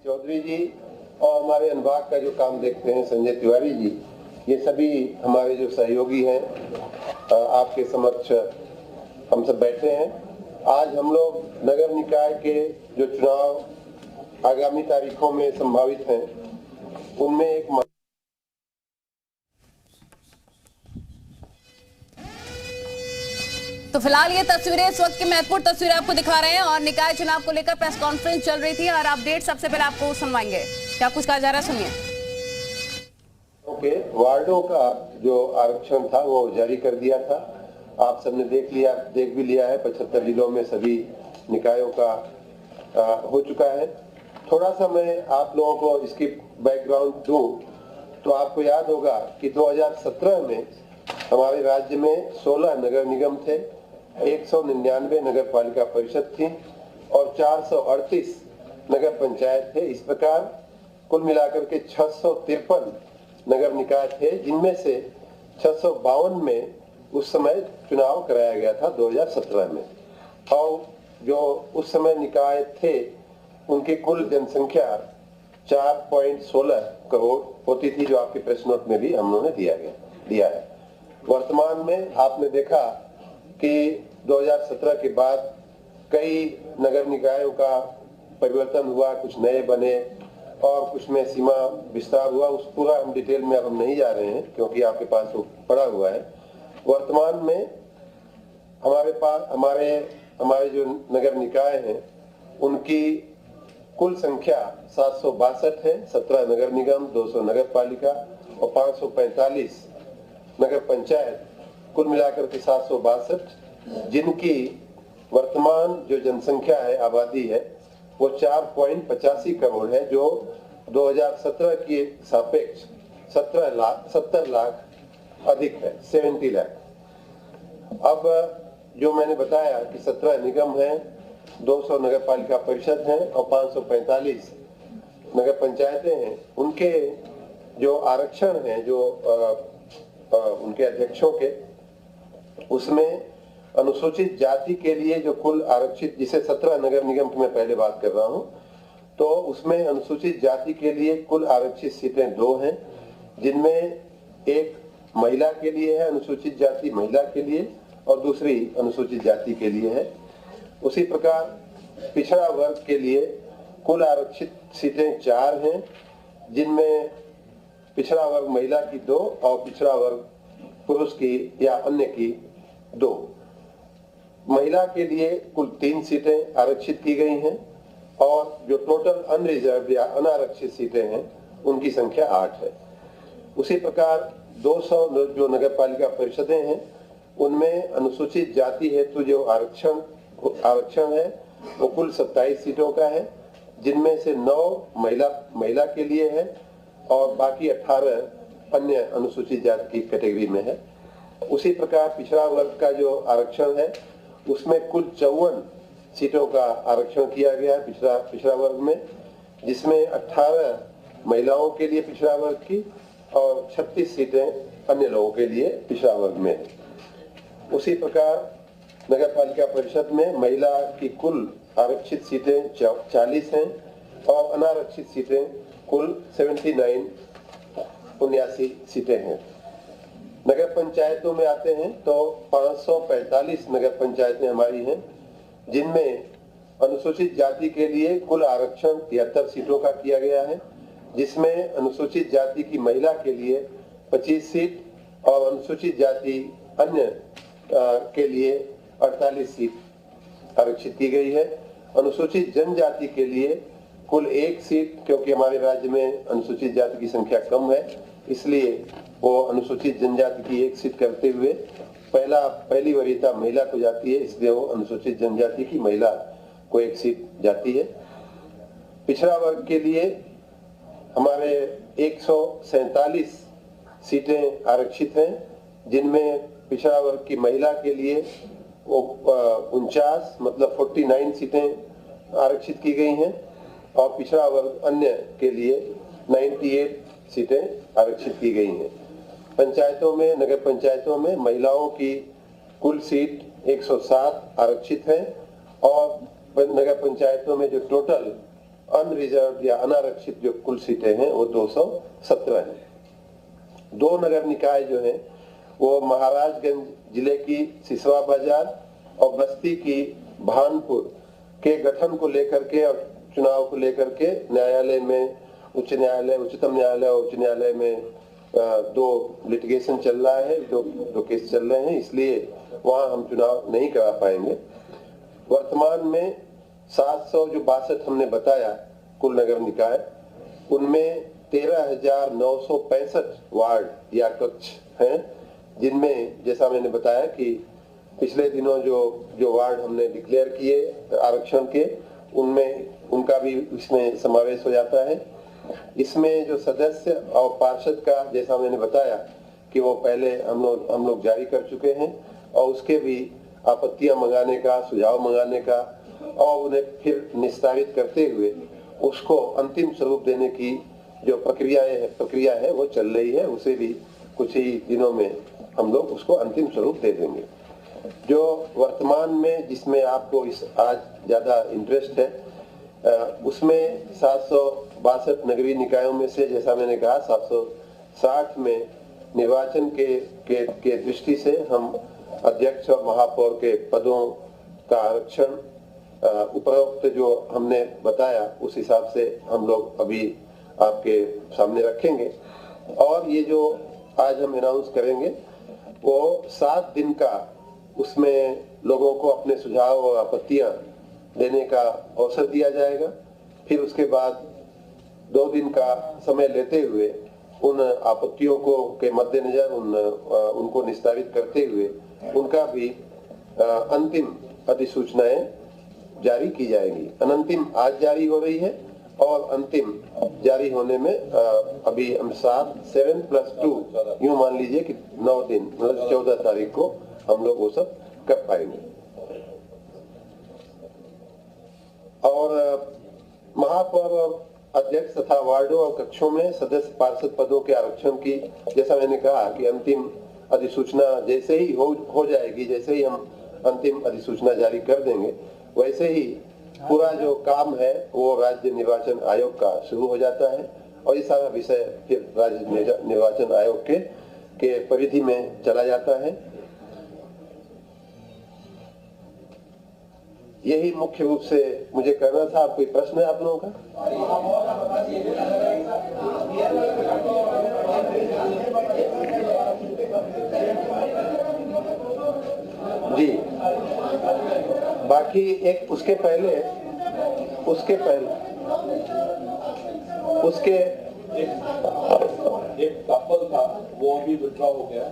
चौधरी जी और हमारे अनुभाग का जो काम देखते हैं संजय तिवारी जी, ये सभी हमारे जो सहयोगी हैं आपके समक्ष हम सब बैठे हैं। आज हम लोग नगर निकाय के जो चुनाव आगामी तारीखों में संभावित हैं उनमें एक तो फिलहाल ये तस्वीरें इस वक्त की महत्वपूर्ण तस्वीरें आपको दिखा रहे हैं और निकाय चुनाव को लेकर प्रेस कॉन्फ्रेंस चल रही थी और अपडेट सबसे पहले आपको सुनवाएंगे। क्या कुछ कहा जा रहा है, सुनिए। वार्डों का जो आरक्षण था वो जारी कर दिया था, आप सबने देख भी लिया है। 75 जिलों में सभी निकायों का हो चुका है। थोड़ा सा मैं आप लोगों को इसकी बैकग्राउंड दूं तो आपको याद होगा कि 2017 में हमारे राज्य में 16 नगर निगम थे, 199 नगर पालिका परिषद थी और 438 नगर पंचायत थे। इस प्रकार कुल मिलाकर के 653 नगर निकाय थे, जिनमें से 652 में उस समय चुनाव कराया गया था 2017 में। और जो उस समय निकाय थे उनकी कुल जनसंख्या 4.16 करोड़ होती थी, जो आपके प्रेस नोट में भी हम लोगों ने दिया है। वर्तमान में आपने देखा कि 2017 के बाद कई नगर निकायों का परिवर्तन हुआ, कुछ नए बने और कुछ में सीमा विस्तार हुआ। उस पूरा हम डिटेल में अब हम नहीं जा रहे हैं क्योंकि आपके पास वो पड़ा हुआ है। वर्तमान में हमारे जो नगर निकाय हैं उनकी कुल संख्या 762 है। 17 नगर निगम, 200 नगर पालिका और 545 नगर पंचायत, कुल मिलाकर के 762, जिनकी वर्तमान जो जनसंख्या है, आबादी है, वो 4.85 करोड़ है, जो 2017 के सापेक्ष 70 लाख अधिक है, 70 लाख। अब जो मैंने बताया कि 17 निगम हैं, 200 नगर पालिका परिषद हैं और 545 नगर पंचायतें हैं, उनके जो आरक्षण हैं, जो उनके अध्यक्षों के, उसमें अनुसूचित जाति के लिए जो कुल आरक्षित, जिसे 17 नगर निगम की मैं पहले बात कर रहा हूं, तो उसमें अनुसूचित जाति के लिए कुल आरक्षित सीटें 2 हैं, जिनमें एक महिला के लिए है, अनुसूचित जाति महिला के लिए, और दूसरी अनुसूचित जाति के लिए है। उसी प्रकार पिछड़ा वर्ग के लिए कुल आरक्षित सीटें 4 हैं, जिनमें पिछड़ा वर्ग महिला की 2 और पिछड़ा वर्ग पुरुष की या अन्य की 2। महिला के लिए कुल 3 सीटें आरक्षित की गई हैं और जो टोटल अनरिजर्व या अनारक्षित सीटें हैं उनकी संख्या 8 है। उसी प्रकार 200 जो नगर पालिका परिषदें हैं उनमें अनुसूचित जाति हेतु जो आरक्षण है वो कुल 27 सीटों का है, जिनमें से 9 महिला के लिए है और बाकी 18 अन्य अनुसूचित जाति की कैटेगरी में है। उसी प्रकार पिछड़ा वर्ग का जो आरक्षण है उसमें कुल 54 सीटों का आरक्षण किया गया है पिछड़ा वर्ग में, जिसमें 18 महिलाओं के लिए पिछड़ा वर्ग की और 36 सीटें अन्य लोगों के लिए पिछड़ा वर्ग में है। उसी प्रकार नगर पालिका परिषद में महिला की कुल आरक्षित सीटें 40 हैं और अनारक्षित सीटें कुल 79 सीटें हैं। नगर पंचायतों में आते हैं तो 545 नगर पंचायतें हमारी हैं, जिनमें अनुसूचित जाति के लिए कुल आरक्षण 73 सीटों का किया गया है, जिसमें अनुसूचित जाति की महिला के लिए 25 सीट और अनुसूचित जाति अन्य के लिए 48 सीट आरक्षित की गई है। अनुसूचित जनजाति के लिए कुल 1 सीट, क्योंकि हमारे राज्य में अनुसूचित जाति की संख्या कम है, इसलिए वो अनुसूचित जनजाति की 1 सीट करते हुए पहली वरीयता महिला को जाती है, इसलिए वो अनुसूचित जनजाति की महिला को 1 सीट जाती है। पिछड़ा वर्ग के लिए हमारे 147 सीटें आरक्षित हैं, जिनमें पिछड़ा वर्ग की महिला के लिए 49 मतलब 49 सीटें आरक्षित की गई हैं और पिछड़ा वर्ग अन्य के लिए 98 सीटें आरक्षित की गई हैं। पंचायतों में, नगर पंचायतों में महिलाओं की कुल सीट 107 आरक्षित है और नगर पंचायतों में जो टोटल अनरिजर्व या अनारक्षित जो कुल सीटें हैं वो 217 हैं। 2 नगर निकाय जो हैं वो महाराजगंज जिले की सिसवा बाजार और बस्ती की भानपुर के गठन को लेकर के और चुनाव को लेकर के न्यायालय में उच्चतम न्यायालय और उच्च न्यायालय में 2 लिटिगेशन चल रहा है, 2 केस चल रहे हैं, इसलिए वहां हम चुनाव नहीं करा पाएंगे। वर्तमान में 762 हमने बताया कुल नगर निकाय, उनमें 13,965 वार्ड या कक्ष हैं, जिनमें जैसा मैंने बताया कि पिछले दिनों जो वार्ड हमने डिक्लेयर किए आरक्षण के, उनमें उनका भी इसमें समावेश हो जाता है। इसमें जो सदस्य और पार्षद का जैसा मैंने बताया कि वो पहले हम लोग जारी कर चुके हैं और उसके भी आपत्तियां मंगाने का, सुझाव मंगाने का और उन्हें फिर निस्तारित करते हुए उसको अंतिम स्वरूप देने की जो प्रक्रिया है वो चल रही है। उसे भी कुछ ही दिनों में हम लोग उसको अंतिम स्वरूप दे देंगे। जो वर्तमान में जिसमें आपको आज ज्यादा इंटरेस्ट है, उसमें 762 नगरीय निकायों में से जैसा मैंने कहा 760 में निर्वाचन के दृष्टि से हम अध्यक्ष और महापौर के पदों का आरक्षण उपरोक्त जो हमने बताया उस हिसाब से हम लोग अभी आपके सामने रखेंगे। और ये जो आज हम अनाउंस करेंगे वो 7 दिन का, उसमें लोगों को अपने सुझाव और आपत्तियां देने का अवसर दिया जाएगा। फिर उसके बाद 2 दिन का समय लेते हुए उन आपत्तियों को के मद्देनजर उनको निस्तारित करते हुए उनका भी अंतिम अधिसूचनाएं जारी की जाएंगी। अनंतिम आज जारी हो रही है और अंतिम जारी होने में अभी हम 7+2 यूं मान लीजिए कि 9 दिन मतलब 14 तारीख को हम लोग वो सब कर पाएंगे। और महापौर, अध्यक्ष तथा वार्डों और कक्षों में सदस्य पार्षद पदों के आरक्षण की जैसा मैंने कहा कि अंतिम अधिसूचना जैसे ही हो जाएगी, जैसे ही हम अंतिम अधिसूचना जारी कर देंगे, वैसे ही पूरा जो काम है वो राज्य निर्वाचन आयोग का शुरू हो जाता है और ये सारा विषय फिर राज्य निर्वाचन आयोग के परिधि में चला जाता है। यही मुख्य रूप से मुझे करना था। कोई प्रश्न है आप लोगों का? जी, बाकी एक उसके पहले एक कपल था वो भी विड्रॉ हो गया।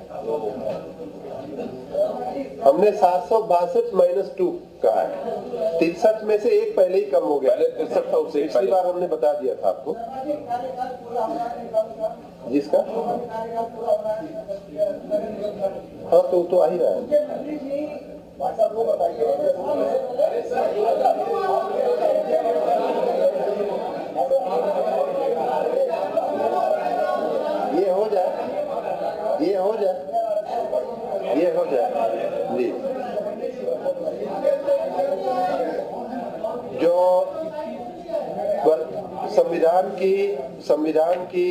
हमने 762-2 कहा है। 63 में से एक पहले ही कम हो गया। पहले 63 था, उससे पिछली बार हमने बता दिया था आपको जिसका। हाँ तो आ ही रहा है। ये हो जाए जी। जो संविधान की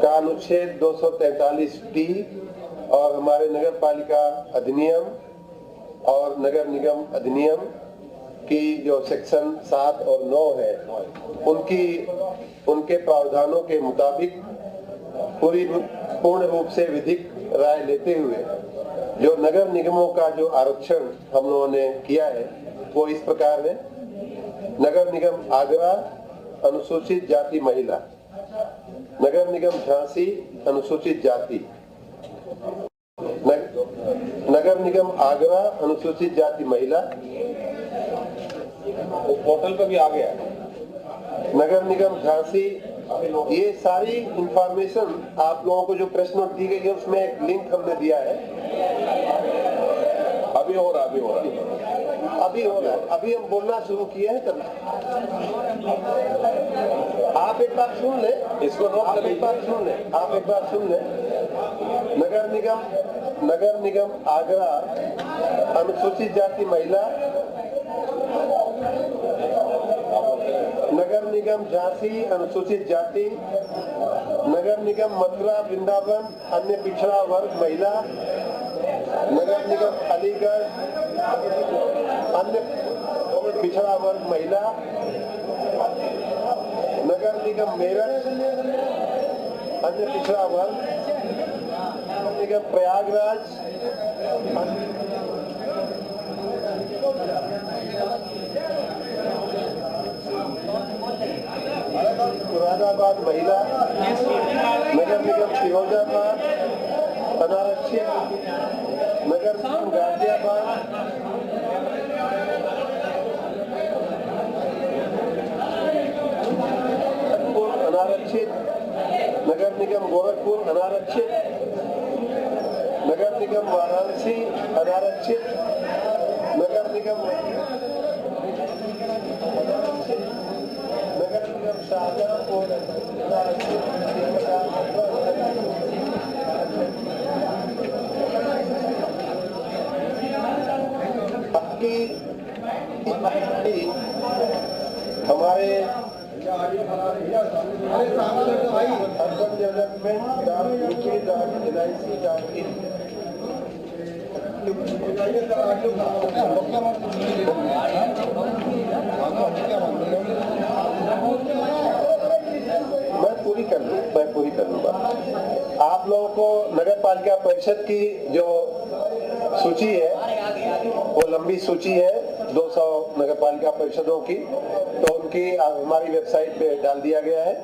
का अनुच्छेद 243T और हमारे नगर पालिका अधिनियम और नगर निगम अधिनियम की जो सेक्शन 7 और 9 है, उनके प्रावधानों के मुताबिक पूर्ण रूप से विधिक राय लेते हुए जो नगर निगमों का जो आरक्षण हम लोगों ने किया है वो इस प्रकार है। नगर निगम आगरा अनुसूचित जाति महिला, नगर निगम झांसी अनुसूचित जाति, नगर निगम आगरा अनुसूचित जाति महिला, वो पोर्टल पे भी आ गया। नगर निगम झांसी, ये सारी इंफॉर्मेशन आप लोगों को जो प्रेस नोट दी गई है उसमें एक लिंक हमने दिया है। अभी हो रहा अभी हम बोलना शुरू किए हैं तब। आप एक बार सुन ले इसको, आप एक बार सुन ले। नगर निगम आगरा अनुसूचित जाति महिला, नगर निगम झांसी अनुसूचित जाति, नगर निगम मथुरा वृंदावन अन्य पिछड़ा वर्ग महिला, नगर निगम अलीगढ़ अन्य पिछड़ा वर्ग महिला, नगर निगम मेरठ अन्य पिछड़ा वर्ग, नगर निगम प्रयागराज मुरादाबाद महिला, नगर निगम फिरोजाबाद अनारक्षित, नगर निगम गाजियाबाद अनारक्षित, नगर निगम गोरखपुर अनारक्षित, नगर निगम वाराणसी अनारक्षित, नगर निगम शाहजहांपुर हमारे अर्बन डेवलपमेंट मैं पूरी कर लूंगा। आप लोगों को नगर पालिका परिषद की जो सूची है वो लंबी सूची है 200 नगर पालिका परिषदों की, तो उनकी हमारी वेबसाइट पे डाल दिया गया है।